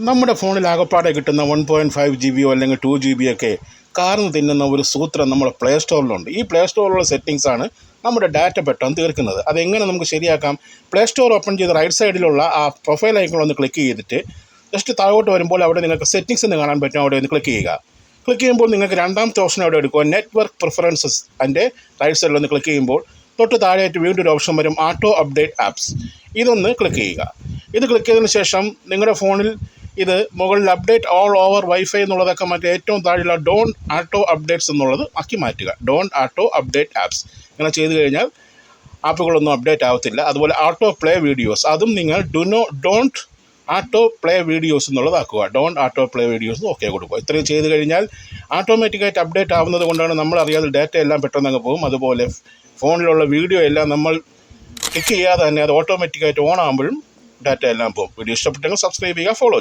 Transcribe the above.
നമ്മുടെ ഫോണിൽ ആകപ്പാടെ കിട്ടുന്ന 1.5 GB അല്ലെങ്കിൽ 2 GB ഒക്കെ കാർന്ന് തിന്നുന്ന ഒരു സൂത്രം നമ്മുടെ പ്ലേ സ്റ്റോറിലുണ്ട്. ഈ പ്ലേ സ്റ്റോറിലുള്ള സെറ്റിങ്സാണ് നമ്മുടെ ഡാറ്റ പെട്ടെന്ന് തീർക്കുന്നത്. അതെങ്ങനെ നമുക്ക് ശരിയാക്കാം? പ്ലേ സ്റ്റോർ ഓപ്പൺ ചെയ്ത് റൈറ്റ് സൈഡിലുള്ള ആ പ്രൊഫൈൽ ഐക്കൺ ഒന്ന് ക്ലിക്ക് ചെയ്തിട്ട് ജസ്റ്റ് താഴോട്ട് വരുമ്പോൾ അവിടെ നിങ്ങൾക്ക് സെറ്റിങ്സ് എന്ന് കാണാൻ പറ്റും. അവിടെ ഒന്ന് ക്ലിക്ക് ചെയ്യുക. ക്ലിക്ക് ചെയ്യുമ്പോൾ നിങ്ങൾക്ക് രണ്ടാമത്തെ ഓപ്ഷൻ അവിടെ എടുക്കുക, നെറ്റ്വർക്ക് പ്രിഫറൻസസ്. അതിൻ്റെ റൈറ്റ് സൈഡിൽ ഒന്ന് ക്ലിക്ക് ചെയ്യുമ്പോൾ തൊട്ട് താഴെയായിട്ട് വീണ്ടും ഒരു ഓപ്ഷൻ വരും, ഓട്ടോ അപ്ഡേറ്റ് ആപ്സ്. ഇതൊന്ന് ക്ലിക്ക് ചെയ്യുക. ഇത് ക്ലിക്ക് ചെയ്തതിന് ശേഷം നിങ്ങളുടെ ഫോണിൽ ഇത് മുകളിൽ അപ്ഡേറ്റ് ഓൾ ഓവർ വൈഫൈ എന്നുള്ളതൊക്കെ മറ്റേ ഏറ്റവും താഴെയുള്ള ഡോൺ ആട്ടോ അപ്ഡേറ്റ്സ് എന്നുള്ളത് ആക്കി മാറ്റുക. ഡോൺ ആട്ടോ അപ്ഡേറ്റ് ആപ്സ് ഇങ്ങനെ ചെയ്ത് കഴിഞ്ഞാൽ ആപ്പുകളൊന്നും അപ്ഡേറ്റ് ആവത്തില്ല. അതുപോലെ ഓട്ടോ പ്ലേ വീഡിയോസ്, അതും നിങ്ങൾ ഡോണ്ട് ആട്ടോ പ്ലേ വീഡിയോസ് എന്നുള്ളതാക്കുക. ഡോണ്ട് ആട്ടോ പ്ലേ വീഡിയോസ് ഓക്കെ കൊടുക്കുക. ഇത്രയും ചെയ്ത് കഴിഞ്ഞാൽ ഓട്ടോമാറ്റിക്കായിട്ട് അപ്ഡേറ്റ് ആവുന്നത് കൊണ്ടാണ് നമ്മളറിയാതെ ഡാറ്റ എല്ലാം പെട്ടെന്ന് അങ്ങ് പോകും. അതുപോലെ ഫോണിലുള്ള വീഡിയോ എല്ലാം നമ്മൾ ക്ലിക്ക് ചെയ്യാതെ തന്നെ അത് ഓട്ടോമാറ്റിക്കായിട്ട് ഓൺ ആകുമ്പോഴും ഡാറ്റ എല്ലാം പോകും. വീഡിയോ ഇഷ്ടപ്പെട്ടെങ്കിൽ സബ്സ്ക്രൈബ് ചെയ്യുക, ഫോളോ